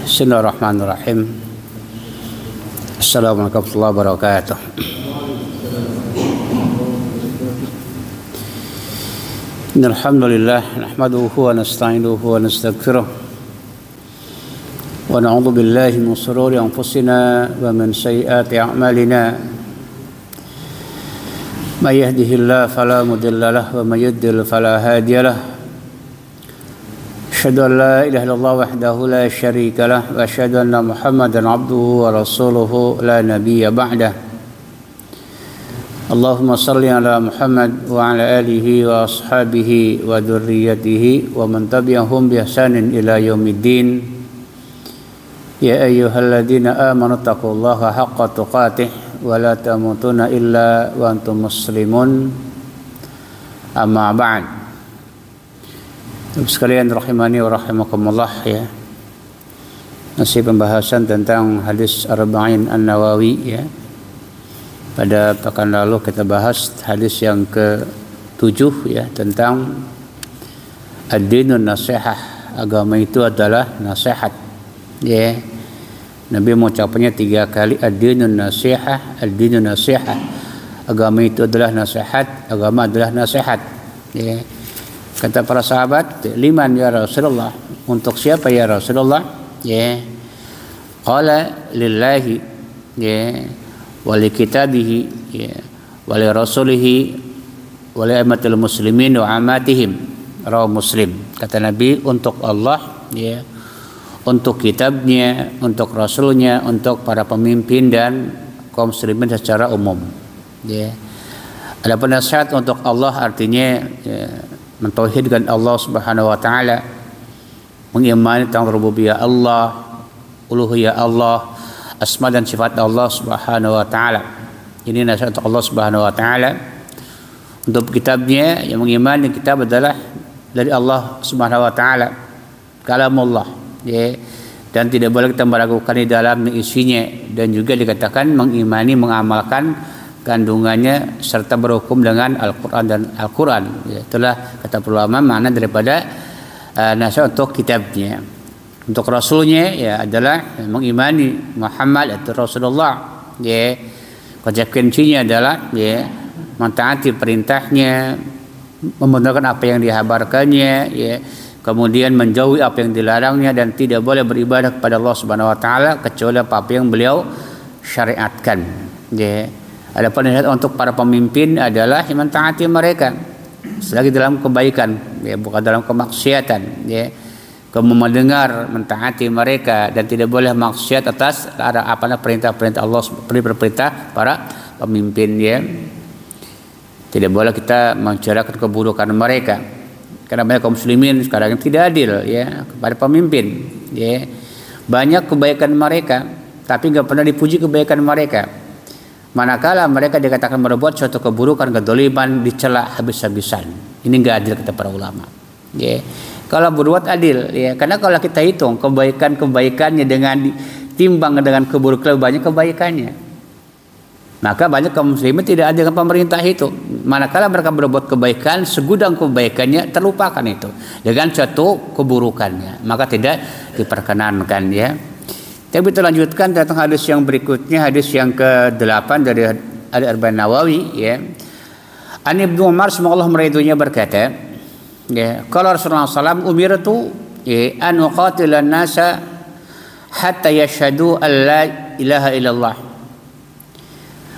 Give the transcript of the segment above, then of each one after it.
Bismillahirrahmanirrahim. Assalamualaikum warahmatullahi wabarakatuh. Alhamdulillah nahmaduhu wa nasta'inuhu wa nastaghfiruh wa na'udzu billahi min shururi anfusina wa min sayyiati a'malina. May yahdihillahu fala mudilla lahu wa may yudlil fala hadiya lahu. أشهد أن لا إله إلا الله وحده لا شريك له وأشهد أن محمدا عبده ورسوله لا نبي بعده. اللهم صل على محمد وعلى آله وأصحابه وذريته ومن تبعهم بإحسان إلى يوم الدين. يا أيها الذين آمنوا اتقوا الله حق تقاته ولا تموتن إلا وأنتم مسلمون. أما بعد. Sekalian rahimani wa rahimakumullah, ya. Masih pembahasan tentang hadis Arba'in An-Nawawi, ya. Pada pekan lalu kita bahas hadis yang ke-7, ya, tentang ad-dinun nasihah, agama itu adalah nasihat, ya. Nabi mengucapkannya 3 kali, ad-dinun nasihah, ad-dinun nasihah. Agama itu adalah nasihat, agama adalah nasihat, ya. Kata para sahabat, liman ya Rasulullah, untuk siapa ya Rasulullah? Ya. Qala lillahi, ya, wa li kitabihi, ya, wa li rasulihi, wa li ammatil muslimin wa amatihim. Rawahu Muslim. Kata Nabi, untuk Allah, ya, untuk kitabnya, untuk rasulnya, untuk para pemimpin dan kaum muslimin secara umum, ya. Adapun nasihat untuk Allah artinya, ya, mentauhidkan Allah Subhanahu wa taala, mengimani tentang rububiyah Allah, uluhiyah Allah, asma dan sifat Allah Subhanahu wa taala. Ini nasihat untuk Allah Subhanahu wa taala. Untuk kitabnya, yang mengimani kitab adalah dari Allah Subhanahu wa taala, kalamullah, ya. Dan tidak boleh kita meragukan di dalam isinya, dan juga dikatakan mengimani, mengamalkan kandungannya serta berhukum dengan Al-Quran dan Al-Quran, ya. Itulah kata ulama makna daripada nasihat untuk kitabnya. Untuk rasulnya, ya, adalah mengimani Muhammad atau Rasulullah, ya. Konsekuensinya adalah, ya, mentaati perintahnya, membenarkan apa yang dihabarkannya, ya, kemudian menjauhi apa yang dilarangnya, dan tidak boleh beribadah kepada Allah Subhanahu wa taala kecuali apa yang beliau syariatkan, ya. Adapun nasihat untuk para pemimpin adalah mentaati mereka selagi dalam kebaikan, ya, bukan dalam kemaksiatan, ya. Kamu mendengar, mentaati mereka, dan tidak boleh maksiat atas perintah-perintah Allah, perintah para pemimpin, ya. Tidak boleh kita mencarakan keburukan mereka, karena banyak kaum muslimin sekarang tidak adil, ya, kepada pemimpin, ya. Banyak kebaikan mereka, tapi nggak pernah dipuji kebaikan mereka. Manakala mereka dikatakan berbuat suatu keburukan, kedoliman, dicela habis-habisan. Ini enggak adil kata para ulama, ya. Kalau berbuat adil, ya, karena kalau kita hitung kebaikannya dengan ditimbang dengan keburukan, banyak kebaikannya, maka banyak kaum muslimin tidak adil dengan pemerintah itu. Manakala mereka berbuat kebaikan, segudang kebaikannya terlupakan itu dengan suatu keburukannya, maka tidak diperkenankan, ya. Tapi kita lanjutkan tentang hadis yang berikutnya, hadis yang ke-8 dari Arba'in Nawawi, ya. An Ibnu Umar semoga Allah meridhoinya berkata, ya, qala Rasulullah sallallahu alaihi wasallam, umirtu, ya, an uqatila an-nasa hatta yashhadu an la ilaha illallah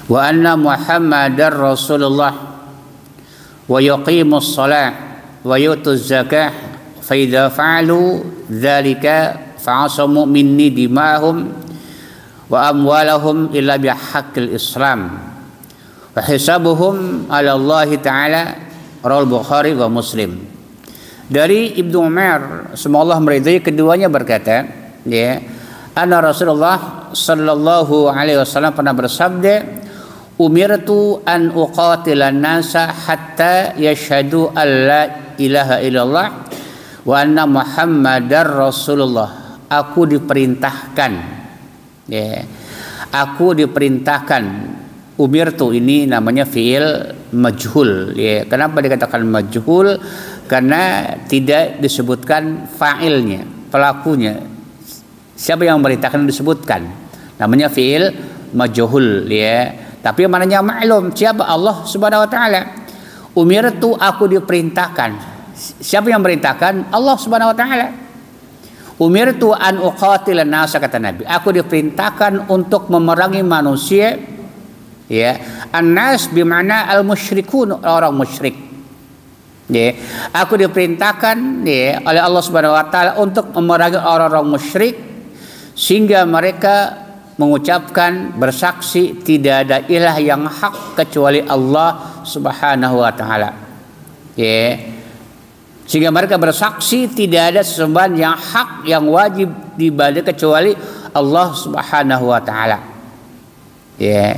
wa anna Muhammadar Rasulullah wa yuqimus shalah wa yutuz zakah fa idza fa'alu dzalika fa'asamu minni dimahum wa amwalahum illa bihaqqil Islam wa hisabuhum ala Allah Ta'ala. Rawal Bukhari wa Muslim. Dari Ibnu Umar semoga Allah meridhai, keduanya berkata, ya, anna Rasulullah sallallahu alaihi wasallam pernah bersabda, umirtu an uqatilan nasa hatta yashhadu an la ilaha illallah wa anna Muhammadar Rasulullah. Aku diperintahkan, ya, aku diperintahkan. Umirtu ini namanya fiil majhul, ya. Kenapa dikatakan majhul? Karena tidak disebutkan fa'ilnya, pelakunya. Siapa yang memerintahkan disebutkan. Namanya fi'il majhul ya. Tapi mananya maklum. Siapa? Allah Subhanahu wa taala. Umirtu, aku diperintahkan. Siapa yang memerintahkan? Allah Subhanahu wa taala. Umirtu an uqatilan nasa, kata Nabi. Aku diperintahkan untuk memerangi manusia. Ya, an-nas bimana al-musyrikun, orang musyrik. Ya, aku diperintahkan ya oleh Allah Subhanahu wa taala untuk memerangi orang-orang musyrik sehingga mereka mengucapkan bersaksi tidak ada ilah yang hak kecuali Allah Subhanahu wa taala. Ya. Sehingga mereka bersaksi tidak ada sesembahan yang hak yang wajib diibadahi kecuali Allah Subhanahu wa taala. Ya.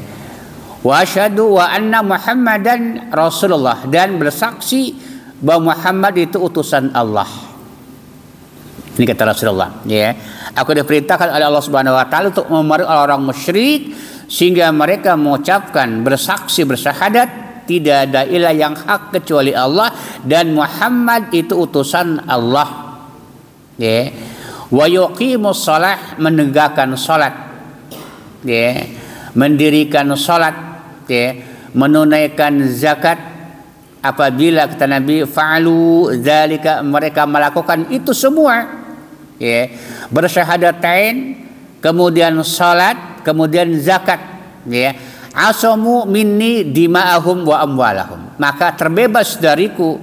Wa asyhadu wa anna Muhammadan Rasulullah, dan bersaksi bahwa Muhammad itu utusan Allah. Ini kata Rasulullah, ya. Aku diperintahkan oleh Allah Subhanahu wa taala untuk memerangi orang musyrik sehingga mereka mengucapkan bersaksi bersyahadat tidak ada ilah yang hak kecuali Allah dan Muhammad itu utusan Allah. Ya. Wa yuqimus shalah, menegakkan salat. Ya. Mendirikan salat, ya. Menunaikan zakat. Apabila kata Nabi fa'alu dzalika, mereka melakukan itu semua. Ya. Bersyahadatain, kemudian salat, kemudian zakat, ya. Asamu minni dima'ahum wa amwalahum, maka terbebas dariku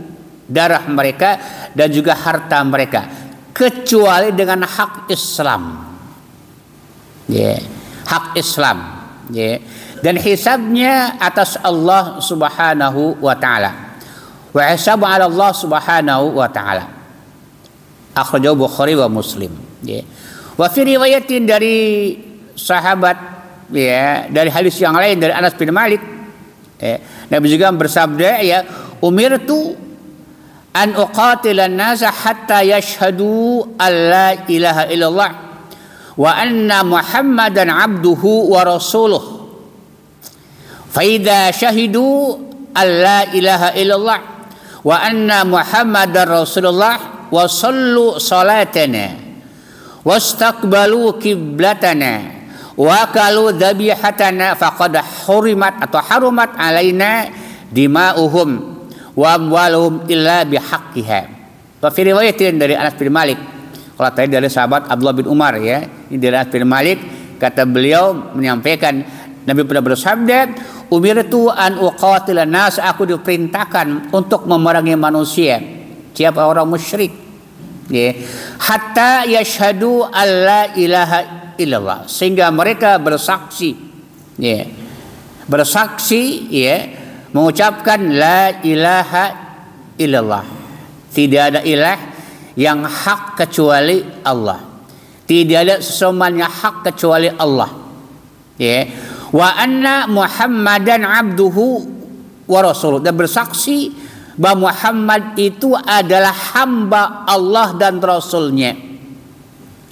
darah mereka dan juga harta mereka kecuali dengan hak Islam. Ya, hak Islam, ya. Dan hisabnya atas Allah Subhanahu wa taala. Wa hisabu 'ala Allah Subhanahu wa taala. Akhrajahu Bukhari wa Muslim, ya. Wa fi riwayatin dari sahabat, ya, dari hadis yang lain dari Anas bin Malik, ya, Nabi juga bersabda, ya, umirtu an uqatilan nasa hatta yashhadu alla ilaha illallah wa anna Muhammadan abduhu wa rasuluh. Fa idza syahidu alla ilaha illallah wa anna Muhammadar rasulullah wa sallu salatana wastaqbalu qiblatana wa kalu dhabihatana faqad hurimat atau harumat alaina dima'uhum wa amwaluhum illa bihaqqiha. Wa fi riwayatin dari Anas bin Malik, kalau tadi dari sahabat Abdullah bin Umar, ya, ini dari Anas bin Malik, kata beliau menyampaikan Nabi pernah bersabda, umirtu an uqatilan nas, aku diperintahkan untuk memerangi manusia. Siapa? Orang musyrik, ya. Hatta yashhadu alla ilaha illallah, sehingga mereka bersaksi, ya, bersaksi, ya, mengucapkan la ilaha illallah, tidak ada ilah yang hak kecuali Allah, tidak ada sesembahan yang hak kecuali Allah, ya. Wa anna Muhammadan abduhu wa rasuluh, dan bersaksi bahwa Muhammad itu adalah hamba Allah dan Rasulnya.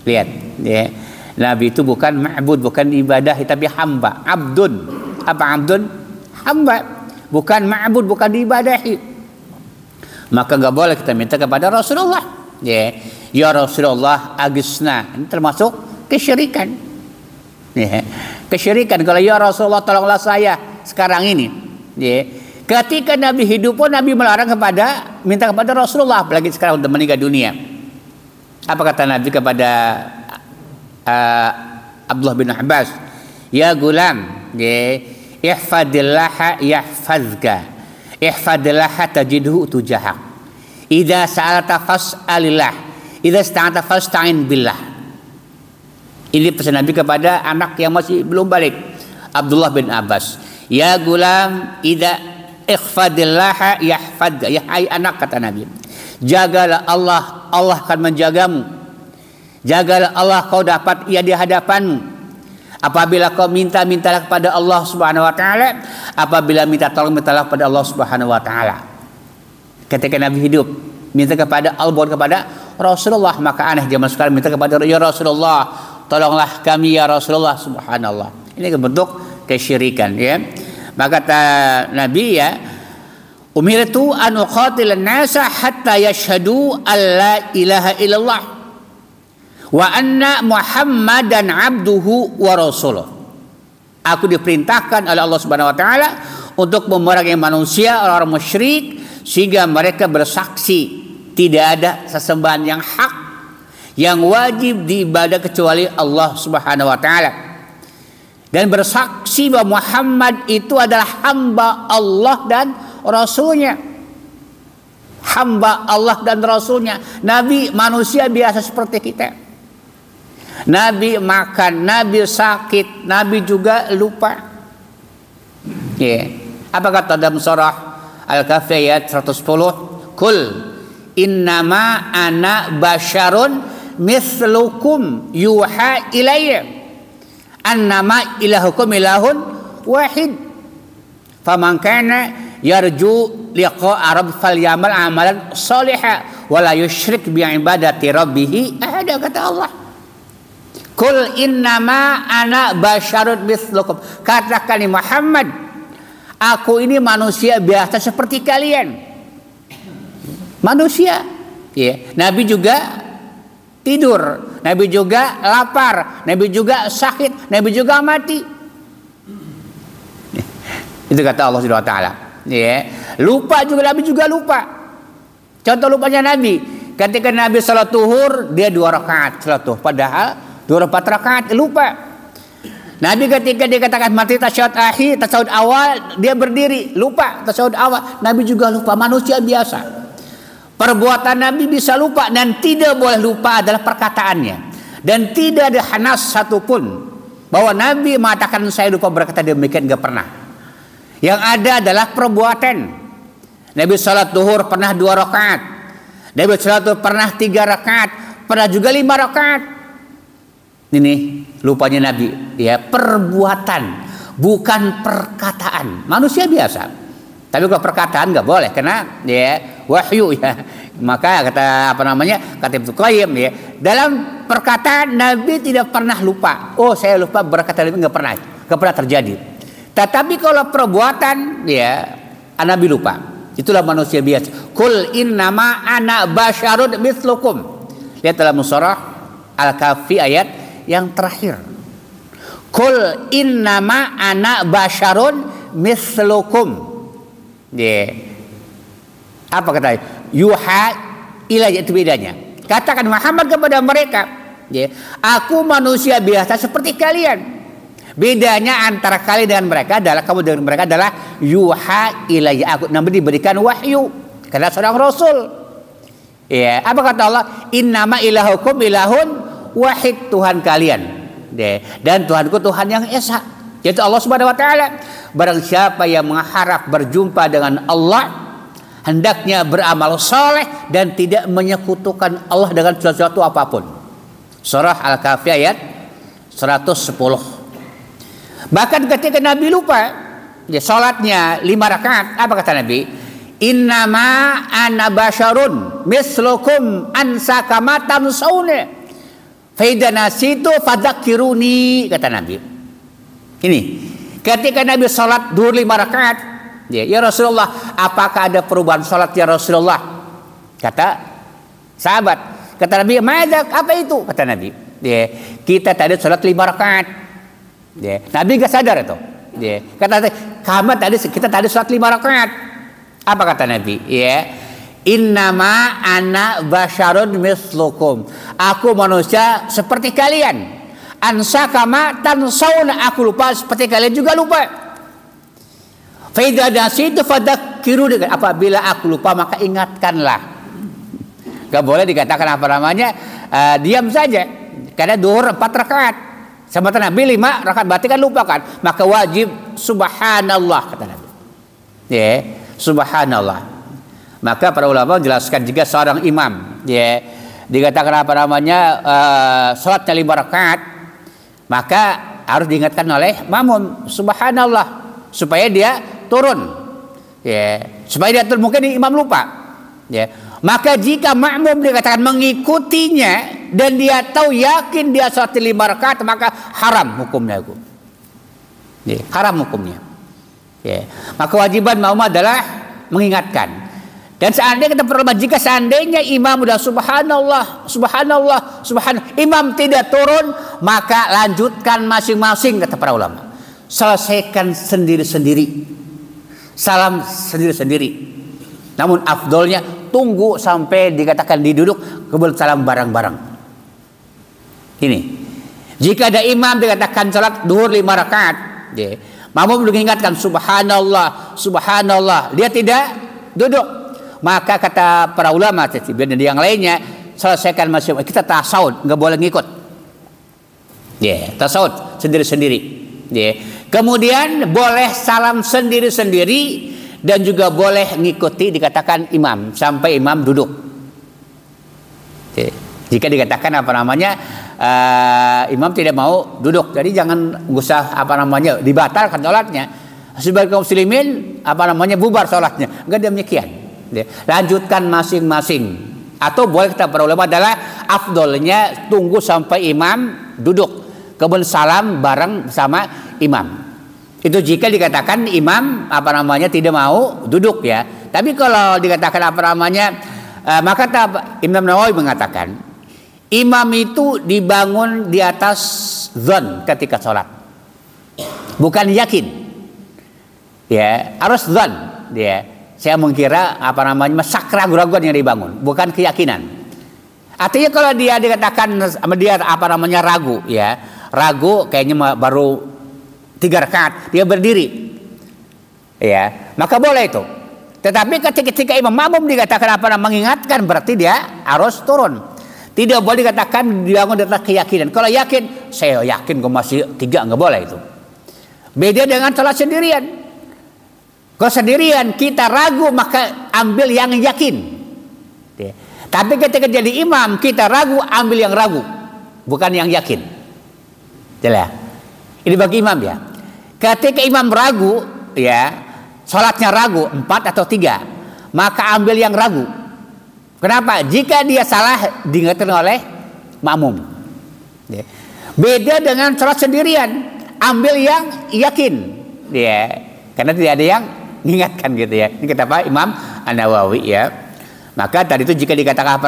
Lihat, ya. Nabi itu bukan ma'bud, bukan ibadah, tapi hamba. Abdun. Apa abdun? Hamba. Bukan ma'bud, bukan diibadahi. Maka nggak boleh kita minta kepada Rasulullah. Ya, ya Rasulullah agisna. Ini termasuk kesyirikan. Ya, kesyirikan. Kalau ya Rasulullah tolonglah saya sekarang ini. Ya. Ketika Nabi hidup pun Nabi melarang kepada minta kepada Rasulullah, apalagi sekarang sudah meninggal dunia. Apa kata Nabi kepada Abdullah bin Abbas, ya gulam, ya, ihfadillaha yahfazka, ihfadillaha tajidhu tujahak, idza sa'alta fas'alillah, idza ista'anta fasta'in billah. Ini pesan Nabi kepada anak yang masih belum balik, Abdullah bin Abbas. Ya gulam, idza ihfadillaha yahfazka, ya hai anak, kata Nabi, jagalah Allah, Allah akan menjagamu. Jagalah Allah, kau dapat ia di hadapanmu. Apabila kau minta-mintalah kepada Allah Subhanahu wa taala. Apabila minta tolong, mintalah kepada Allah Subhanahu wa taala. Ketika Nabi hidup, minta kepada Allah, bukan kepada Rasulullah. Maka aneh zaman sekarang minta kepada ya Rasulullah, tolonglah kami ya Rasulullah. Subhanallah. Ini bentuk kesyirikan, ya. Maka kata Nabi, ya, umirtu an uqatilan nasa hatta yashhadu alla ilaha illallah wa anna Muhammadan abduhu wa rasuluh. Aku diperintahkan oleh Allah Subhanahu wa taala untuk memerangi manusia orang musyrik sehingga mereka bersaksi tidak ada sesembahan yang hak yang wajib diibadah kecuali Allah Subhanahu wa taala, dan bersaksi bahwa Muhammad itu adalah hamba Allah dan Rasulnya. Hamba Allah dan Rasulnya. Nabi manusia biasa seperti kita. Nabi makan, Nabi sakit, Nabi juga lupa. Apa kata dalam surah Al-Kahfi ayat 110? Kul innama ana basyarun mithlukum yuha ilayya annama ilahukum ilahun wahid faman kana yarju liqa'a rabb falyamal amalan shalihan wa la yusyrik bi ibadati rabbih ahada, kata Allah. Kul innama ana basyarun mithlukum, katakan Muhammad, aku ini manusia biasa seperti kalian. Manusia. Nabi juga tidur, Nabi juga lapar, Nabi juga sakit, Nabi juga mati. Itu kata Allah Subhanahu wa taala. Lupa juga, Nabi juga lupa. Contoh lupanya Nabi, ketika Nabi salat zuhur dia 2 rakaat salat zuhur, padahal 24 rakaat, lupa. Nabi ketika dikatakan mati tasyahud akhir, tasyahud awal, dia berdiri, lupa tasyahud awal. Nabi juga lupa, manusia biasa. Perbuatan Nabi bisa lupa, dan tidak boleh lupa adalah perkataannya. Dan tidak ada hanas satupun bahwa Nabi mengatakan saya lupa berkata demikian, enggak pernah. Yang ada adalah perbuatan. Nabi salat zuhur pernah 2 rakaat. Nabi salat zuhur pernah 3 rakaat, pernah juga 5 rakaat. Ini lupanya Nabi, perbuatan, bukan perkataan. Manusia biasa. Tapi kalau perkataan nggak boleh, karena wahyu Maka kata kata Ibnu Qayyim dalam perkataan Nabi tidak pernah lupa. Oh, saya lupa berkata nggak pernah terjadi. Tetapi kalau perbuatan Nabi lupa. Itulah manusia biasa. Kul innama ana basyarun mithlukum. Lihat dalam surah Al-Kahfi ayat yang terakhir. Kul innama ana basyarun mithlukum. Apa katanya? Yuha ilayya, itu bedanya. Katakan Muhammad kepada mereka, aku manusia biasa seperti kalian. Bedanya antara kalian dengan mereka adalah, kamu dengan mereka adalah yuha ilayya, aku Nabi diberikan wahyu karena seorang rasul. Apa kata Allah? Innama ilahukum ilahun wahid, Tuhan kalian dan Tuhanku Tuhan yang esa, yaitu Allah Subhanahu wa taala. Barang siapa yang mengharap berjumpa dengan Allah, hendaknya beramal soleh dan tidak menyekutukan Allah dengan sesuatu apapun. Surah Al-Kahfi ayat 110. Bahkan ketika Nabi lupa salatnya 5 rakaat, apa kata Nabi? Innama ana basyarun mislukum ansa kama tansawna fa idza nasitu fadzakiruni, kata Nabi. Ini ketika Nabi salat zuhur 5 rakaat, ya Rasulullah, apakah ada perubahan salat ya Rasulullah? Kata sahabat, kata Nabi, "Madzak, apa itu?" Kata Nabi, kita tadi salat 5 rakaat. Nabi enggak sadar itu. Kata kita tadi salat 5 rakaat. Apa kata Nabi? Innama ana basyarun mislukum. Aku manusia seperti kalian. Ansa kama tansawna, aku lupa seperti kalian juga lupa. Fa idza nasitu fadzakiruni, apabila aku lupa maka ingatkanlah. Gak boleh dikatakan diam saja. Karena zuhur 4 rakaat. Sama Nabi 5 rakaat, berarti kan lupa kan? Maka wajib subhanallah, kata Nabi. Subhanallah. Maka para ulama menjelaskan jika seorang imam dikatakan salatnya 5 rakaat, maka harus diingatkan oleh makmum subhanallah supaya dia turun. Supaya dia turun, mungkin imam lupa. Maka jika makmum dikatakan mengikutinya dan dia tahu yakin dia salat 5 rakaat, maka haram hukumnya. Haram hukumnya. Maka kewajiban makmum adalah mengingatkan. Dan seandainya kita perlu, jika seandainya imam udah subhanallah, subhanallah, subhanallah, imam tidak turun, maka lanjutkan masing-masing, kata para ulama. Selesaikan sendiri-sendiri, salam sendiri-sendiri. Namun afdolnya tunggu sampai dikatakan diduduk, kemudian salam bareng-bareng. Ini, jika ada imam dikatakan salat duhur 5 rakaat, makmum mengingatkan subhanallah, subhanallah, dia tidak duduk. Maka kata para ulama dan yang lainnya, selesaikan masing, kita tasawuf, nggak boleh ngikut. Tasawuf sendiri-sendiri. Kemudian boleh salam sendiri-sendiri dan juga boleh ngikuti dikatakan imam sampai imam duduk. Jika dikatakan imam tidak mau duduk, jadi jangan usah dibatalkan sholatnya. Sebagai kaum muslimin bubar sholatnya, nggak demikian. Lanjutkan masing-masing. Atau boleh kata para ulama adalah afdolnya tunggu sampai imam duduk, kemudian salam bareng bersama imam. Itu jika dikatakan imam tidak mau duduk ya. Tapi kalau dikatakan maka Imam Nawawi mengatakan imam itu dibangun di atas zon ketika sholat, bukan yakin. Ya, harus zon dia. Saya mengira ragu-raguan yang dibangun, bukan keyakinan. Artinya kalau dia dikatakan dia ragu, ya, ragu kayaknya baru 3 rakaat dia berdiri, ya, maka boleh itu. Tetapi ketika imam makmum dikatakan mengingatkan, berarti dia harus turun. Tidak boleh dikatakan dibangun di atas keyakinan. Kalau yakin, saya yakin gue masih 3, nggak boleh itu. Beda dengan sholat sendirian. Kalau sendirian kita ragu, maka ambil yang yakin. Tapi ketika jadi imam kita ragu, ambil yang ragu, bukan yang yakin. Jelas? Ini bagi imam ya. Ketika imam ragu, ya, sholatnya ragu 4 atau 3, maka ambil yang ragu. Kenapa? Jika dia salah diingatkan oleh makmum. Beda dengan sholat sendirian, ambil yang yakin. Ya, karena tidak ada yang mengingatkan gitu ya. Ini kata Pak Imam An-Nawawi ya. Maka tadi itu jika dikatakan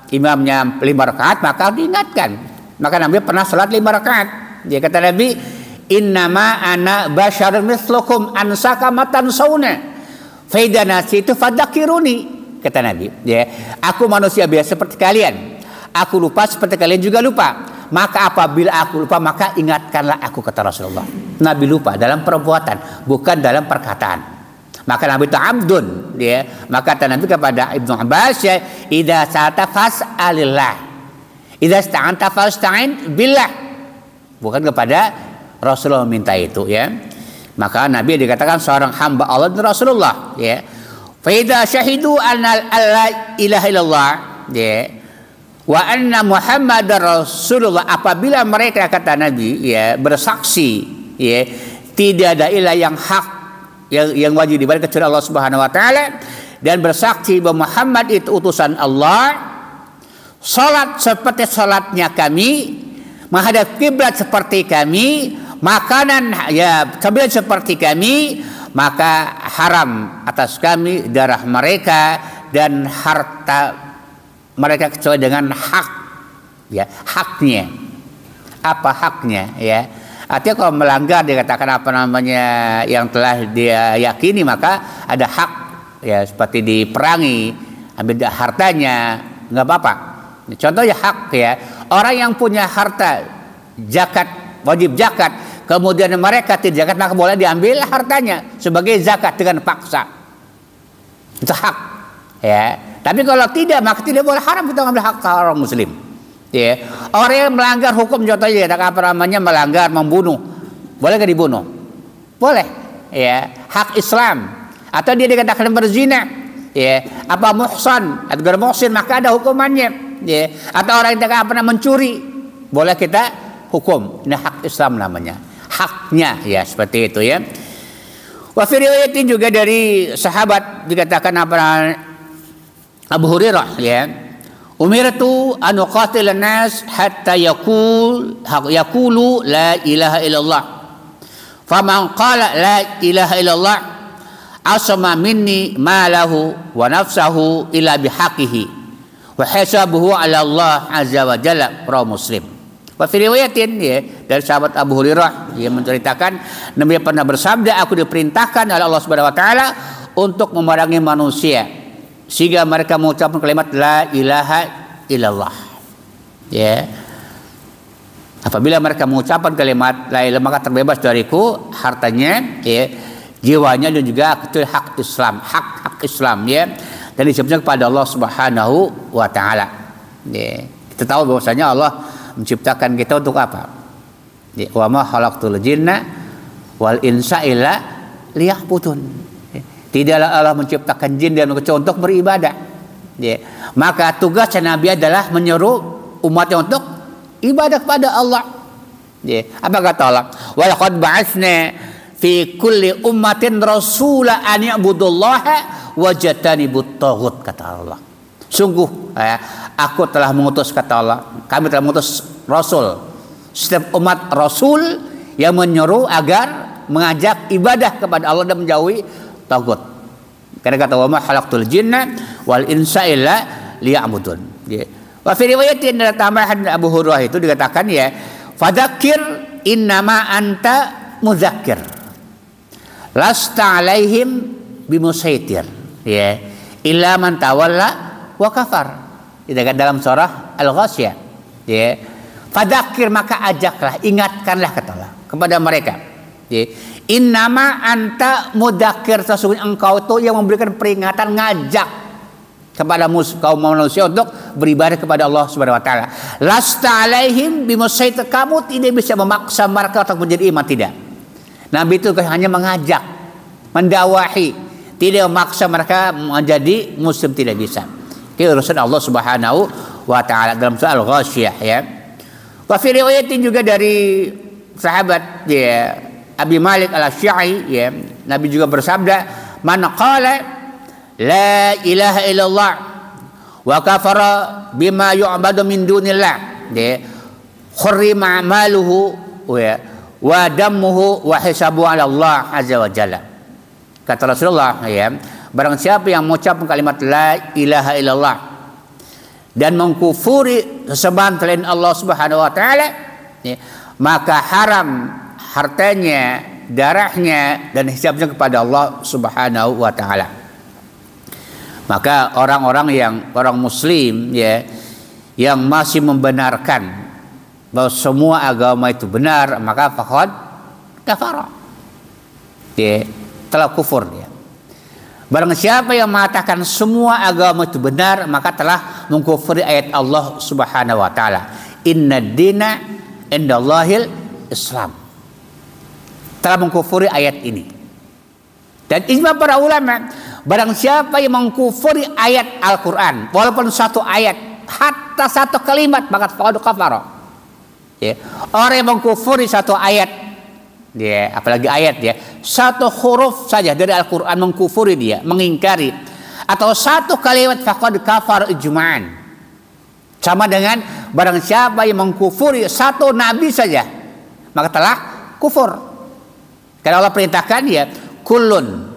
imamnya 5 rakaat, maka diingatkan. Maka Nabi pernah sholat 5 rakaat. Dia kata Nabi, innama ana basyarun mislukum ansaka matan sauna faida nasitu fadzakiruni, kata Nabi. Ya, aku manusia biasa seperti kalian. Aku lupa seperti kalian juga lupa. Maka apabila aku lupa, maka ingatkanlah aku, kata Rasulullah. Nabi lupa dalam perbuatan, bukan dalam perkataan. Maka Nabi itu abdun, ya. Maka kata Nabi kepada Ibnu Abbas, ya, idza sa'alta fas'alillah, idza ista'anta fasta'in billah. Bukan kepada Rasulullah minta itu, ya. Maka Nabi dikatakan seorang hamba Allah dan Rasulullah, ya. Fa idza syahidu anna la ilaha illallah, ya, wa anna Muhammadar Rasulullah, apabila mereka, kata Nabi, ya, bersaksi, ya, tidak ada ilah yang hak yang wajib diibadahi kecuali Allah Subhanahu wa taala, dan bersaksi bahwa Muhammad itu utusan Allah, salat seperti salatnya kami, menghadap kiblat seperti kami, makanan ya sambil seperti kami, maka haram atas kami darah mereka dan harta mereka kecuali dengan hak, ya, haknya. Apa haknya, ya? Artinya kalau melanggar dikatakan yang telah dia yakini, maka ada hak, ya, seperti diperangi, ambil hartanya, nggak apa-apa. Contohnya hak, ya, orang yang punya harta zakat, wajib zakat, kemudian mereka tidak zakat, maka boleh diambil hartanya sebagai zakat dengan paksa. Itu hak, ya. Tapi kalau tidak, maka tidak boleh, haram kita mengambil hak orang muslim. Ya. Orang yang melanggar hukum, contohnya melanggar membunuh, boleh nggak dibunuh? Boleh, ya, hak Islam. Atau dia dikatakan berzina, ya, apa muhsan atau muhsin, maka ada hukumannya, ya. Atau orang yang dikatakan mencuri, boleh kita hukum. Ini hak Islam namanya, haknya, ya, seperti itu, ya. Wa fi riwayatin juga dari sahabat dikatakan Abu Hurairah, ya, umirtu an uqatilan nas hatta yaqulu la ilaha illallah. Faman qala la ilaha illallah asma minni malahu wa nafsahu illa bihaqihi wa hisabuhu ala Allah azza wa jalla. Rawi Muslim. Wa fi riwayatin, ya, dari sahabat Abu Hurairah yang menceritakan Nabi pernah bersabda, aku diperintahkan oleh Allah Subhanahu wa taala untuk memerangi manusia sehingga mereka mengucapkan kalimat la ilaha illallah. Ya. Apabila mereka mengucapkan kalimat la ilaha, maka terbebas dariku hartanya, ya, jiwanya, dan juga hak Islam, hak Islam, ya, dan disebutnya kepada Allah Subhanahu wa taala. Ya. Kita tahu bahwasanya Allah menciptakan kita untuk apa? Ya, wa ma khalaqtul jinna wal insa illa liya'budun. Ya. Tidaklah Allah menciptakan jin dan manusia untuk beribadah. Ya. Maka tugas Nabi adalah menyeru umatnya untuk ibadah kepada Allah. Ya. Apa kata Allah? Wa laqad ba'atsna fi kulli ummatin rasula an ya'budullaha wajtanibut taghut, kata Allah. Sungguh, ya, aku telah mengutus, kata Allah, kami telah mengutus Rasul, setiap umat Rasul yang menyeru agar mengajak ibadah kepada Allah dan menjauhi tagut. Karena kata wa ma khalaqtul jinna wal insa illa liya'budun. Wa fi riwayatin, ada tambahan Abu Hurairah itu dikatakan, ya, fadzakir innama anta mudzakir lasta alaihim bimusaitir, ya, illa man tawalla wa kafar. Itu kan dalam surah Al-Ghasyiyah, ya. Fadzakir, maka ajaklah, ingatkanlah, kata Allah, kepada mereka, ya. Innama anta mudzakir, sesungguhnya engkau itu yang memberikan peringatan, ngajak kepada kaum manusia untuk beribadah kepada Allah Subhanahu wa taala. Lasta alaihim bimusaitir, kamu tidak bisa memaksa mereka untuk menjadi iman, tidak. Nabi itu hanya mengajak, mendakwahi, tidak memaksa mereka menjadi muslim, tidak bisa. Itu urusan Allah Subhanahu wa taala dalam surah Al-Ghasyiyah, ya. Wa fi riwayatin, juga dari sahabat, ya, Abi Malik Al-Asy'ari, ya, Nabi juga bersabda, man qala la ilaha illallah wa kafara bima yu'badu min dunillah, ya, khurrima amaluhu, ya, wa damuhu wa hisabu ala Allah azza wa jalla. Kata Rasulullah, ya, barang siapa yang mengucapkan kalimat la ilaha illallah dan mengkufuri sesembahan selain Allah Subhanahu wa taala, ya, maka haram hartanya, darahnya, dan hisabnya kepada Allah Subhanahu wa taala. Maka orang muslim, ya, yang masih membenarkan bahwa semua agama itu benar, maka faqad kafara, ya, telah kufur dia. Barang siapa yang mengatakan semua agama itu benar, maka telah mengkufuri ayat Allah Subhanahu wa taala, inna dina indallahil Islam. Telah mengkufuri ayat ini. Dan ijma para ulama, barang siapa yang mengkufuri ayat Al-Qur'an, walaupun satu ayat, hatta satu kalimat, maka faqad kafara. Ya. Orang yang mengkufuri satu ayat, ya, apalagi ayat, ya, satu huruf saja dari Al-Qur'an mengkufuri dia, mengingkari, atau satu kalimat, faqad kafar ijma'an. Sama dengan barang siapa yang mengkufuri satu nabi saja, maka telah kufur. Karena Allah perintahkan, ya, kullun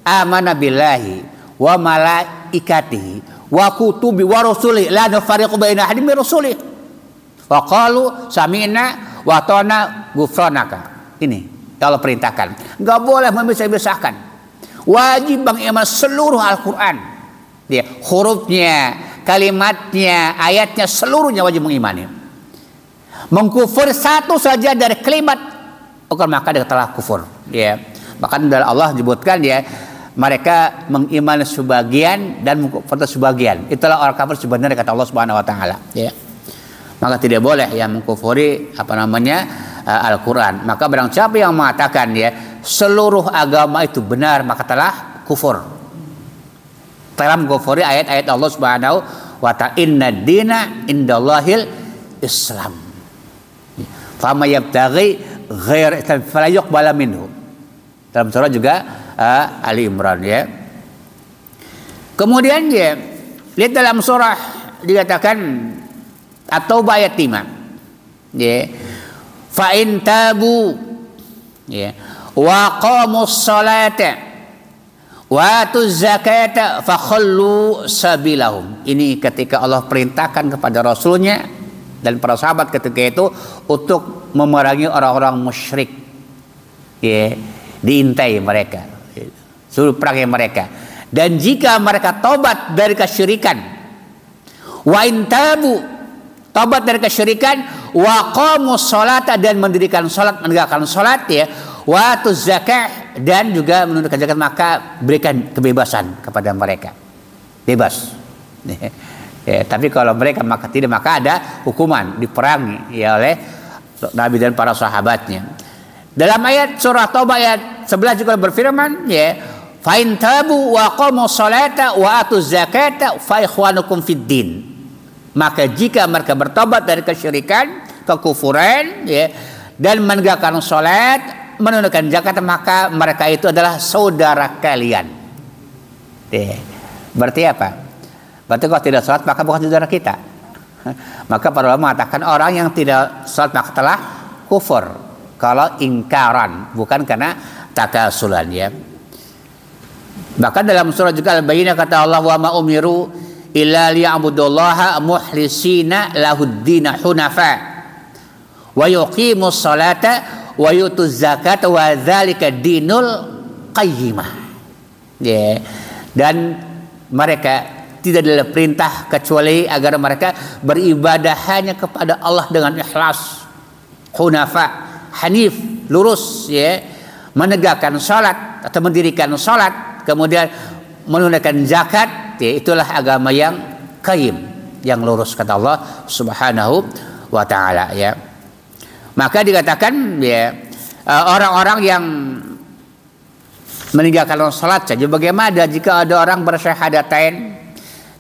amana billahi wa malaikatihi wa kutubi wa rusuli la nufariqu baina ahadin min rusuli wa qalu sami'na wa ata'na ghufranaka. Ini Allah perintahkan, enggak boleh memisah-misahkan, wajib mengiman seluruh Al-Qur'an, ya, hurufnya, kalimatnya, ayatnya, seluruhnya wajib mengimani. Mengkufur satu saja dari kalimat, maka dia telah kufur, ya. Bahkan dari Allah disebutkan, ya, mereka mengimani sebagian dan mengkufur sebagian. Itulah orang kafir sebenarnya, kata Allah Subhanahu wa taala, ya. Maka tidak boleh yang mengkufuri Al-Qur'an. Maka barang siapa yang mengatakan, ya, seluruh agama itu benar, maka telah kufur. Telah mengkufuri ayat-ayat Allah Subhanahu wa ta'ala, inna dina indallahil Islam. Fama yabtaghi ghair Islam fala yuqbala minhu. Dalam surah juga Ali Imran, ya. Kemudian, ya, lihat dalam surah dikatakan At-Taubah ayat 5, ya, fa in tabu, ya, wa qamus salata Wa atuz zakata fakhallu sabilahum. Ini ketika Allah perintahkan kepada Rasulnya dan para sahabat ketika itu untuk memerangi orang-orang musyrik, ya, diintai mereka, suruh perangi mereka. Dan jika mereka tobat dari kesyirikan, wa intabu, tobat dari kesyirikan, wa qamus salata, dan mendirikan salat, menegakkan salat, ya, wa atuz zakah, dan juga menunaikan zakat, maka berikan kebebasan kepada mereka, bebas. Ya, tapi kalau mereka maka tidak, maka ada hukuman, diperangi, ya, oleh Nabi dan para sahabatnya. Dalam ayat surah Taubah ayat 11 juga berfirman, ya, fa in tabu wa qamu salata wa atuz zakata fa ikhwanukum fid din. Maka jika mereka bertobat dari kesyirikan, kekufuran, ya, dan menegakkan salat, menunaikan zakat, maka mereka itu adalah saudara kalian. Berarti apa? Berarti kalau tidak sholat maka bukan saudara kita. Maka para ulama mengatakan orang yang tidak sholat maka telah kufur. Kalau ingkaran, bukan karena takasulan, ya. Bahkan dalam surah juga Al-Bayyinah kata Allah, wa ma umiru illa liya'budullaha mukhlisina lahuddin hunafa wa yuqimus salata wa yutuz zakat wa dzalika dinul qayyimah. Ya. Dan mereka tidak ada perintah kecuali agar mereka beribadah hanya kepada Allah dengan ikhlas, hunafa, hanif, lurus, ya, menegakkan salat atau mendirikan salat, kemudian menunaikan zakat, ya, itulah agama yang qayyim, yang lurus kata Allah Subhanahu wa taala, ya. Maka dikatakan, ya, orang-orang yang meninggalkan salat saja, bagaimana jika ada orang bersyahadatain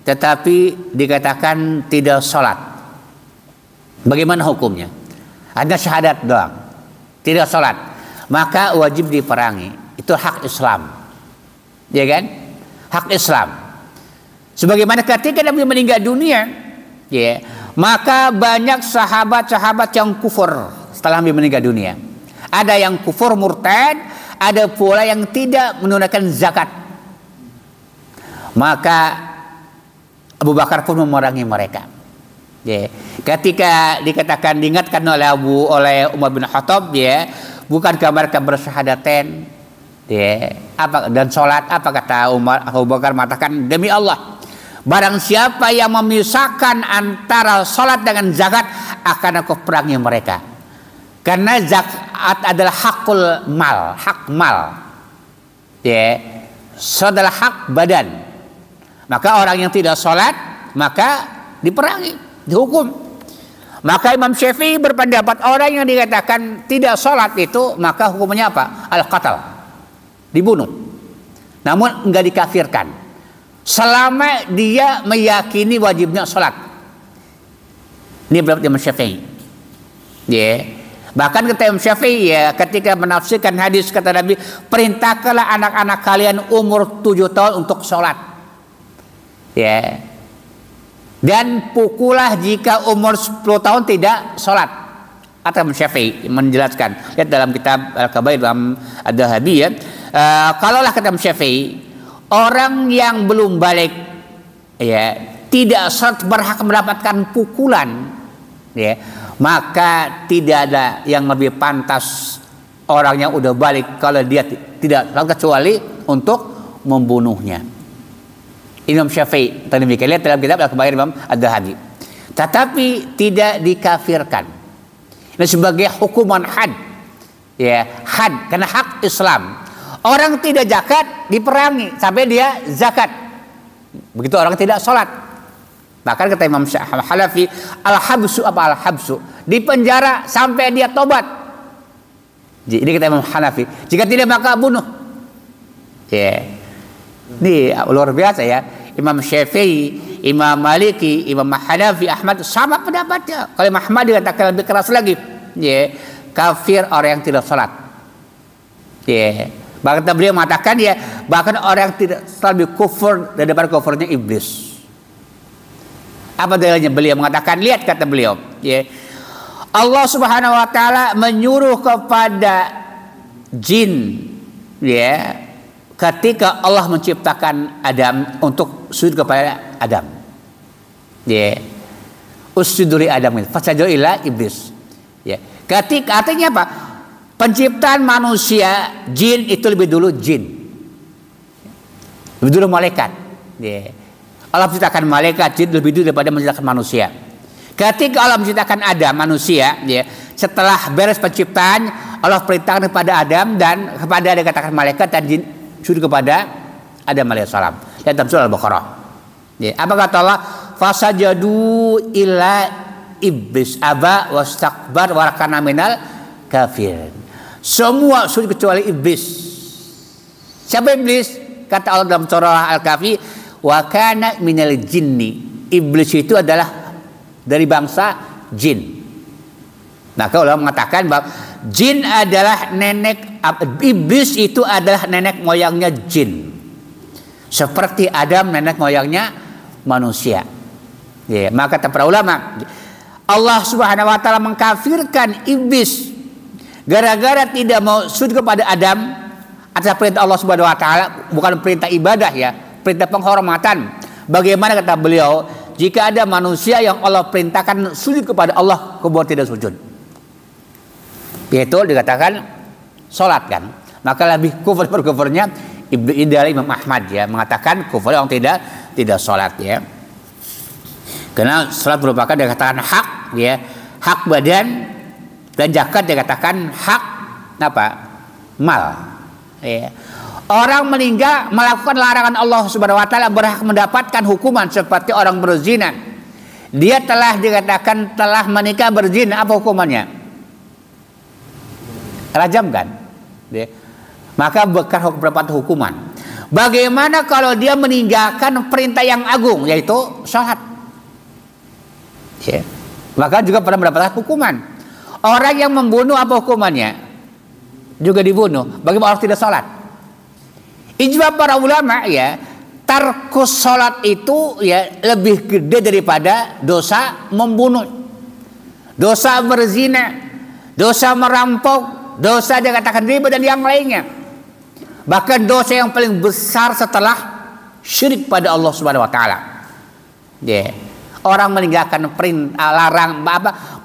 tetapi dikatakan tidak salat? Bagaimana hukumnya? Ada syahadat doang, tidak salat, maka wajib diperangi. Itu hak Islam, ya kan? Hak Islam. Sebagaimana ketika Nabi meninggal dunia, ya, maka banyak sahabat-sahabat yang kufur setelah Nabi meninggal dunia. Ada yang kufur murtad, ada pula yang tidak menunaikan zakat. Maka Abu Bakar pun memerangi mereka. Ya. Ketika dikatakan, diingatkan oleh Umar bin Khattab, ya, bukankah mereka bersyahadatain, ya, apa dan sholat? Apa kata Abu Bakar? Mengatakan, demi Allah, barang siapa yang memisahkan antara sholat dengan zakat, akan aku perangi mereka. Karena zakat adalah hakul mal, hak mal, ya, adalah hak badan. Maka orang yang tidak sholat maka diperangi, dihukum. Maka Imam Syafi'i berpendapat orang yang dikatakan tidak sholat itu maka hukumnya apa? Al-qatal, dibunuh. Namun enggak dikafirkan selama dia meyakini wajibnya sholat. Ini pendapat Imam Syafi'i. Ya. Bahkan kata Imam Syafi'i, ya, ketika menafsirkan hadis kata Nabi, perintahkanlah anak-anak kalian umur 7 tahun untuk sholat. Ya. Dan pukullah jika umur 10 tahun tidak sholat. Kata Imam Syafi'i menjelaskan. Lihat dalam kitab Al-Kabair dalam Ad-Dahabi, ya. Kalaulah kata Imam Syafi'i, orang yang belum balik, ya, tidak berhak mendapatkan pukulan, ya, maka tidak ada yang lebih pantas orang yang udah balik kalau dia tidak kecuali untuk membunuhnya. Imam Syafi'i tadi demikian, lihat dalam kitab Al-Kabair Imam Ad-Dahabi. Tetapi tidak dikafirkan. Ini sebagai hukuman had, ya, had, karena hak Islam. Orang tidak zakat diperangi sampai dia zakat. Begitu orang tidak sholat. Bahkan kata Imam Hanafi, al-habsu apa al-habsu? Dipenjara sampai dia tobat. Jadi kata Imam Hanafi, jika tidak maka bunuh. Ya. Ini luar biasa, ya. Imam Syafi'i, Imam Maliki, Imam Hanafi, Ahmad sama pendapatnya. Kalau Imam Ahmad dikatakan lebih keras lagi, ya, kafir orang yang tidak sholat. Ya. Bahkan beliau mengatakan, ya, bahkan orang yang tidak sholat lebih kufur daripada kufurnya iblis. Apa dalilnya? Beliau mengatakan, lihat kata beliau, ya, Allah Subhanahu wa taala menyuruh kepada jin, ya, ketika Allah menciptakan Adam untuk sujud kepada Adam. Ya. Usjudu li Adam, fasajadu illa iblis. Ya. Ketika artinya apa? Penciptaan manusia, jin itu lebih dulu jin. Lebih dulu malaikat. Ya. Allah menciptakan malaikat, jin lebih dulu daripada menciptakan manusia. Ketika Allah menciptakan Adam manusia, ya, setelah beres penciptaan, Allah perintahkan kepada Adam dan kepada dia katakan malaikat dan jin sujud kepada Adam alaihissalam. Dan dalam surah Al-Baqarah. Ya, apa kata Allah? Fasajadu illa iblis aba wastakbar wa kana minal kafirin. Semua sujud kecuali iblis. Siapa iblis? Kata Allah dalam surah Al-Kahfi, wa kana minal jinni. Iblis itu adalah dari bangsa jin. Maka Allah mengatakan bahwa jin adalah nenek, iblis itu adalah nenek moyangnya jin. Seperti Adam nenek moyangnya manusia. Ya, maka kata para ulama, Allah Subhanahu wa taala mengkafirkan iblis gara-gara tidak mau sujud kepada Adam atas perintah Allah Subhanahu wa taala, bukan perintah ibadah ya, perintah penghormatan. Bagaimana kata beliau? Jika ada manusia yang Allah perintahkan sujud kepada Allah, kemudian tidak sujud, yaitu dikatakan sholat kan, maka lebih kufur kufurnya ideal Imam Ahmad ya, mengatakan kufur yang tidak sholat ya, karena sholat merupakan dikatakan hak ya, hak badan, dan zakat dikatakan hak apa, mal ya. Orang meninggal melakukan larangan Allah Subhanahu wa taala berhak mendapatkan hukuman seperti orang berzina. Dia telah dikatakan telah menikah berzina, apa hukumannya? Rajam kan? Maka bekal mendapat hukuman. Bagaimana kalau dia meninggalkan perintah yang agung, yaitu sholat? Ya. Maka juga pernah mendapatkan hukuman. Orang yang membunuh, apa hukumannya? Juga dibunuh. Bagaimana orang tidak sholat? Ijma para ulama ya, tarkus sholat itu ya lebih gede daripada dosa membunuh, dosa berzina, dosa merampok, dosa dikatakan riba dan yang lainnya. Bahkan dosa yang paling besar setelah syirik pada Allah Subhanahu wa taala. Ya. Orang meninggalkan perintah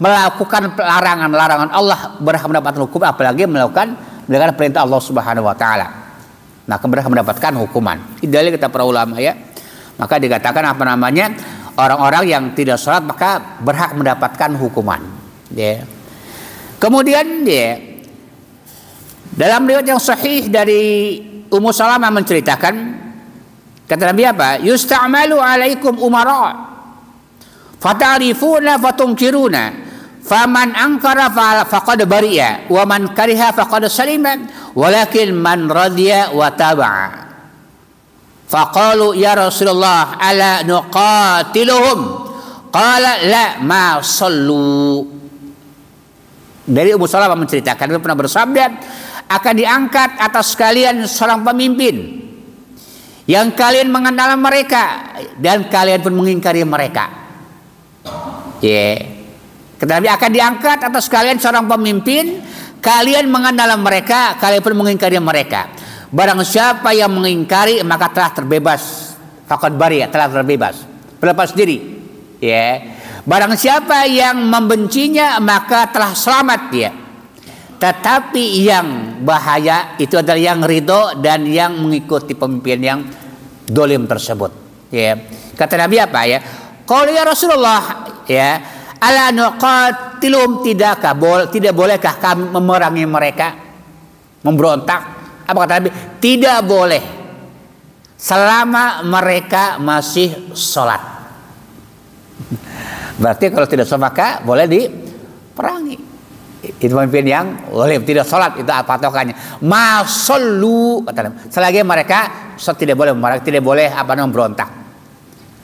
melakukan larangan Allah berhak mendapatkan hukum, apalagi melakukan perintah Allah Subhanahu wa taala. Maka mereka mendapatkan hukuman. Idealnya kata para ulama ya. Maka dikatakan apa namanya, orang-orang yang tidak sholat maka berhak mendapatkan hukuman. Ya. Kemudian ya, dalam riwayat yang sahih dari Ummu Salamah menceritakan, kata Nabi apa? Yusta'malu alaikum umara, fatarifuna fatunkiruna, faman angkara faqad bari'a, wa man kariha faqad salima, walakin man radiya wa taba'a. Faqalu ya Rasulullah ala nuqatiluhum, qala la ma sallu. Dari Ummu Salamah menceritakan, dia pernah bersabda, akan diangkat atas kalian seorang pemimpin yang kalian mengenal mereka dan kalian pun mengingkari mereka. Tetapi akan diangkat atas kalian seorang pemimpin, kalian mengenal mereka, kalian pun mengingkari mereka. Barang siapa yang mengingkari maka telah terbebas, faqad bari, telah terbebas, berlepas diri. Ya. Barang siapa yang membencinya maka telah selamat dia. Tetapi yang bahaya itu adalah yang ridho dan yang mengikuti pemimpin yang dolim tersebut. Ya. Kata Nabi apa ya? Qala ya Rasulullah ya, ala nuqatilum, tidak bolehkah kami memerangi mereka, memberontak? Apa kata Nabi? Tidak boleh selama mereka masih sholat. Berarti kalau tidak sholat maka boleh diperangi. Itu pemimpin yang boleh tidak sholat, itu apa patokannya? Masallu, kata Nabi. Selagi mereka tidak boleh memerangi, tidak boleh memberontak.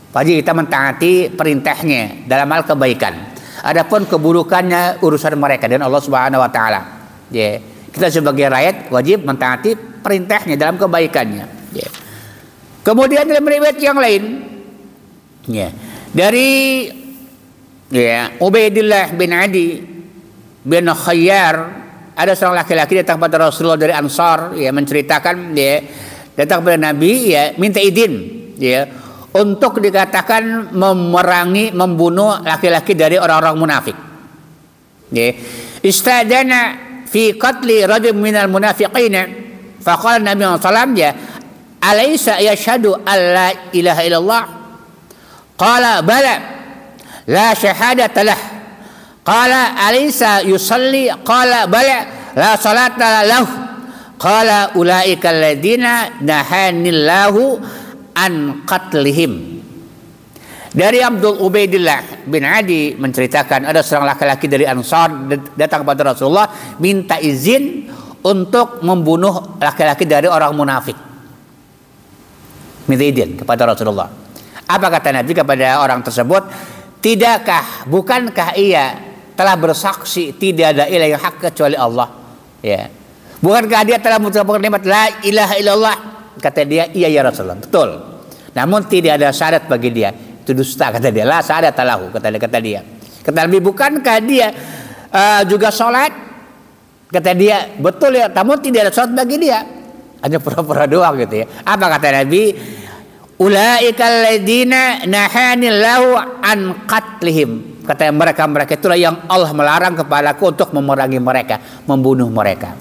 Wajib kita mentaati perintahnya dalam hal kebaikan. Adapun keburukannya urusan mereka dan Allah Subhanahu wa taala. Ya. Kita sebagai rakyat wajib mentaati perintahnya dalam kebaikannya. Ya. Kemudian dalam riwayat yang lain ya, dari Ubaidillah bin Adi bin Khayyar, ada seorang laki-laki datang pada Rasulullah dari Ansar ya, menceritakan ya, datang kepada Nabi ya, minta izin ya untuk dikatakan memerangi, membunuh laki-laki dari orang-orang munafik. Ya. Istadana fi qatli rajul minal munafiqin. Faqala Nabi sallallahu alaihi wasallam ya, alaysa yashhadu an la ilaha illallah? Qala bala la syahadata lah. Qala alaysa yusalli? Qala bala la salata lahu. Qala ulaika alladziina nahanillahu an qatlihim. Dari Abdul Ubaidillah bin Adi menceritakan ada seorang laki-laki dari Ansar datang kepada Rasulullah minta izin untuk membunuh laki-laki dari orang munafik. Minta izin kepada Rasulullah. Apa kata Nabi kepada orang tersebut? Bukankah ia telah bersaksi tidak ada ilah yang hak kecuali Allah? Ya. Bukankah dia telah mengucapkan kalimat la ilaha illallah? Kata dia, iya ya Rasulullah. Betul. Namun tidak ada syarat bagi dia. Itu dusta kata dia. La syarat lahu kata dia. Kata Nabi, bukankah dia juga sholat? Kata dia, betul ya. Namun tidak ada sholat bagi dia. Hanya pura-pura doang gitu ya. Apa kata Nabi? Ulaikal ladzina nahanillahu an qatlihim. Kata mereka itulah yang Allah melarang kepadaku untuk memerangi mereka, membunuh mereka.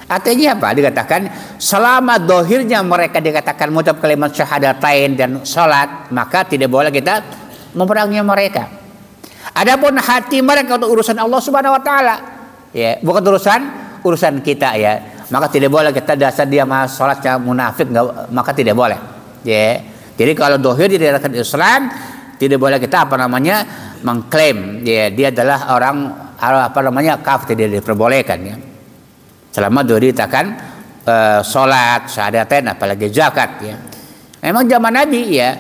Artinya apa? Dikatakan selama dohirnya mereka dikatakan mengucap kalimat syahadatain dan sholat, maka tidak boleh kita memerangi mereka. Adapun hati mereka untuk urusan Allah Subhanahu Wa Taala, ya bukan urusan kita ya. Maka tidak boleh kita dasar dia mah sholatnya munafik, maka tidak boleh. Ya. Jadi kalau dohir dikatakan Islam, tidak boleh kita mengklaim ya dia adalah orang kafir, tidak diperbolehkan ya. Selama dohir dikatakan sholat, syahadatain, apalagi zakat ya. Memang zaman Nabi ya,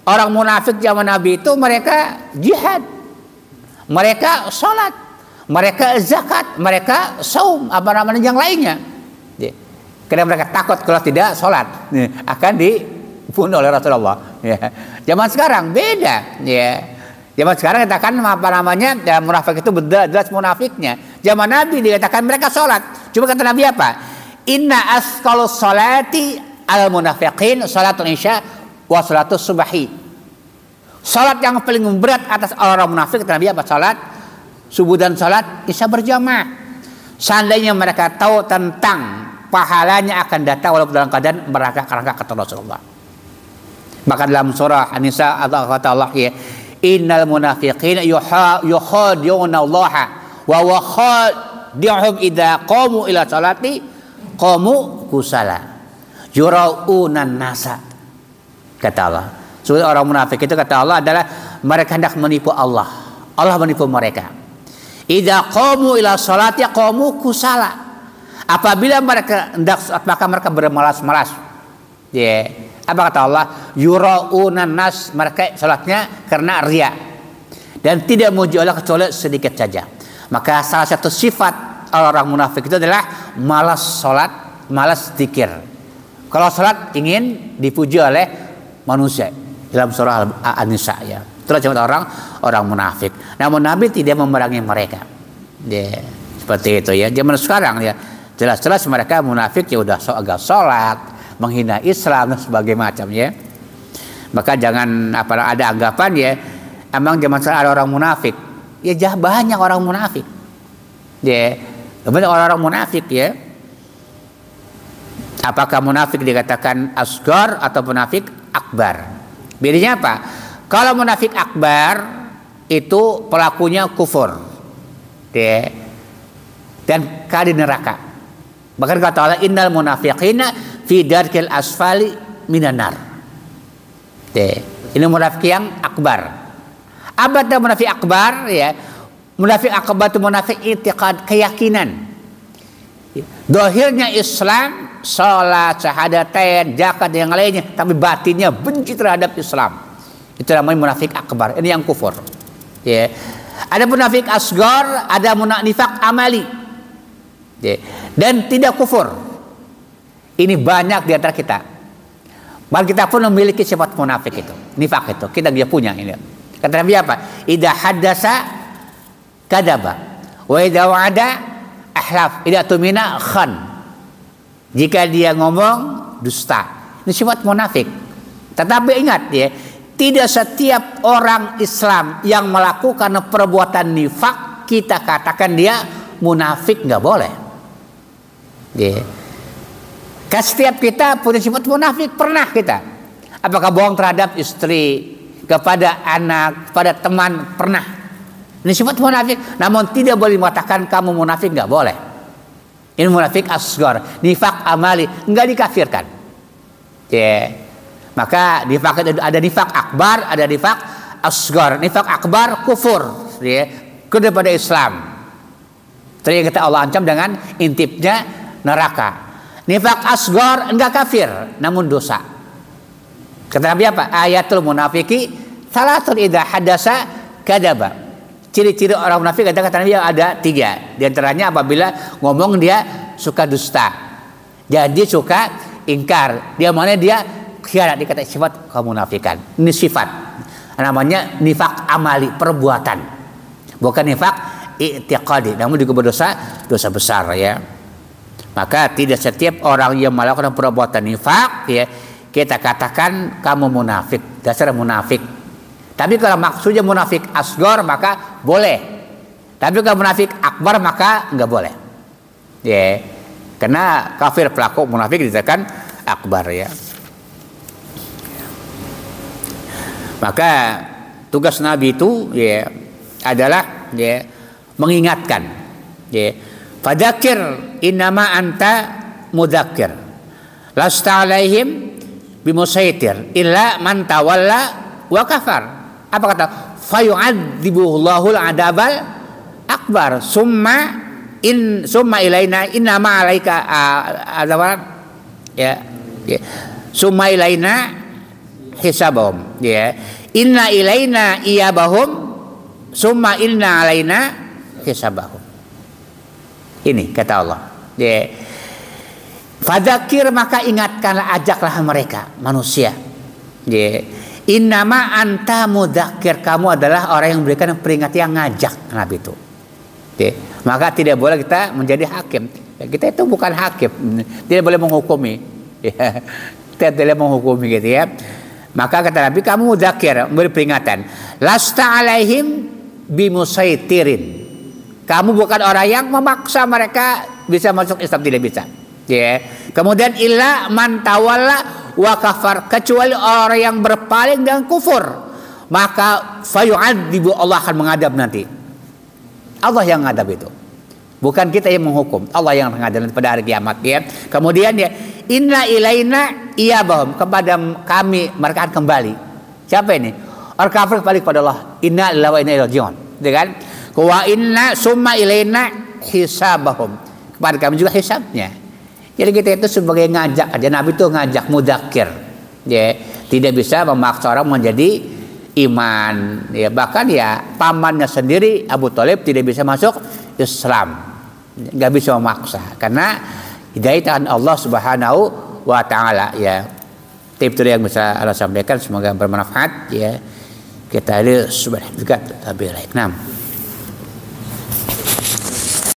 orang munafik zaman Nabi itu mereka jihad, mereka sholat, mereka zakat, mereka saum, yang lainnya. Ya. Karena mereka takut kalau tidak sholat akan dibunuh oleh Rasulullah. Ya. Zaman sekarang beda. Ya. Zaman sekarang katakan ya, munafik itu jelas munafiknya. Zaman Nabi dikatakan mereka sholat. Cuma kata Nabi apa? Inna asqalus sholati al munafiqin sholatul isya wa sholatus subahi. Sholat yang paling berat atas orang munafik kata Nabi apa? Sholat subuh dan sholat isya berjamaah. Seandainya mereka tahu tentang pahalanya akan datang walaupun dalam keadaan merangkak kata Rasulullah. Bahkan dalam surah An-Nisa atau kata Allah ya, innal munafiqina yukhadi'una Allah wa huwa khadi'uhum idza qamu ila salati qamu kusala yuraunan nasa. Kata Allah, sebenarnya orang munafik itu kata Allah adalah mereka hendak menipu Allah. Allah menipu mereka. Idza qamu ila salati qamu kusala. Apabila mereka hendak maka mereka bermalas-malas. Ya. Apa kata Allah? Yuraunan nas, mereka salatnya karena riya dan tidak memuji Allah kecuali sedikit saja. Maka salah satu sifat orang munafik itu adalah malas salat, malas zikir. Kalau salat ingin dipuji oleh manusia dalam surah An-Nisa ya. Itulah cuma orang munafik. Namun Nabi tidak memerangi mereka. Ya, seperti itu ya. Zaman sekarang ya jelas-jelas mereka munafik ya udah agak salat, menghina Islam dan sebagainya macam ya. Maka jangan ada anggapan ya emang zaman sekarang ada orang munafik. Ya banyak orang munafik. Ya, banyak orang munafik ya. Apakah munafik dikatakan asghar atau munafik akbar? Bedanya apa? Kalau munafik akbar itu pelakunya kufur. Ya. Dan kali neraka. Bahkan kata Allah innal munafiqina fi darkil asfali minan nar. Ini munafik yang akbar. Apa itu munafik akbar ya? Munafik akbar itu munafik i'tiqad, keyakinan. Dohirnya Islam, salat, syahadatain, zakat dan yang lainnya, tapi batinnya benci terhadap Islam. Itu namanya munafik akbar. Ini yang kufur. Ya. Ada munafik asghar, ada nifaq amali. Ya. Dan tidak kufur. Ini banyak di antara kita. Bahkan kita pun memiliki sifat munafik itu, nifak itu. Kita dia punya ini. Kata Nabi apa? Idza haddasa kadzaba wa idza wa'ada ahlaf, idza tumina khan. Jika dia ngomong dusta, Ini sifat munafik. Tetapi ingat ya, tidak setiap orang Islam yang melakukan perbuatan nifak kita katakan dia munafik, nggak boleh. Ya. Setiap kita punya sifat munafik, pernah kita. Apakah bohong terhadap istri, kepada anak, kepada teman, pernah. Ini sifat munafik. Namun tidak boleh mengatakan kamu munafik, nggak boleh. Ini munafik asghar, nifak amali, nggak dikafirkan. Ya. Maka nifak itu ada nifak akbar, ada nifak asghar. Nifak akbar kufur, ya, kepada Islam. Terus yang kita Allah ancam dengan intipnya neraka. Nifak asghar enggak kafir, namun dosa. Kata Nabi apa? Ayatul munafiki salatun idza hadasa kadzaba. Ciri-ciri orang munafik kata Nabi ada 3. Di antaranya apabila ngomong dia suka dusta. Jadi suka ingkar. Dia mana dia khianat, dikata sifat kemunafikan. Ini sifat. Namanya nifak amali, perbuatan. Bukan nifak i'tiqadi, namun juga berdosa, dosa besar ya. Maka tidak setiap orang yang melakukan perbuatan nifak ya kita katakan kamu munafik, dasar munafik. Tapi kalau maksudnya munafik asghar maka boleh. Tapi kalau munafik akbar maka enggak boleh. Ya. Karena kafir pelaku munafik dikatakan akbar ya. Maka tugas Nabi itu ya adalah ya mengingatkan ya. Fadzakir innama anta mudzakir lasta alaihim bimusaitir illa man tawalla wa kafar. Apa kata? Fayu'adzibuhullahu al-'adabal akbar summa ilaina innama alaika adzab ya, ya. Summa ilaina hisabahum ya. Inna ilaina iyabahum summa inna alaina hisabahum. Ini kata Allah. Ya. Fadzakir maka ingatkanlah, ajaklah mereka manusia. Ya. Innama anta mudzakir, kamu adalah orang yang memberikan peringatan, yang ngajak Nabi itu. Ya. Maka tidak boleh kita menjadi hakim. Ya, kita itu bukan hakim, tidak boleh menghukumi. Ya. Kita tidak menghukumi gitu ya. Maka kata Nabi kamu mudzakir, memberi peringatan. Lasta alaihim bimusaitirin. Kamu bukan orang yang memaksa mereka bisa masuk Islam, tidak bisa. Ya. Kemudian illa man tawalla wa kafar, kecuali orang yang berpaling dan kufur, maka fayu'adzibu, Allah akan mengadab nanti. Allah yang mengadab itu. Bukan kita yang menghukum, Allah yang mengadab pada hari kiamat ya. Kemudian ya inna ilaina iyabahum, kepada kami mereka akan kembali. Siapa ini? Orang kafir kembali kepada Allah. Inna lillahi wa inna ilaihi raji'un. Gitu kan? Wa inna summa ilaina hisabahum, kepada kami juga hisabnya. Jadi kita itu sebagai ngajak aja. Nabi itu ngajak mudzakir ya, tidak bisa memaksa orang menjadi iman ya. Bahkan ya pamannya sendiri Abu Thalib tidak bisa masuk Islam, nggak bisa memaksa karena hidayah Allah Subhanahu wa taala ya. Itu yang bisa Allah sampaikan, semoga bermanfaat ya. Kita lihat subhanallah.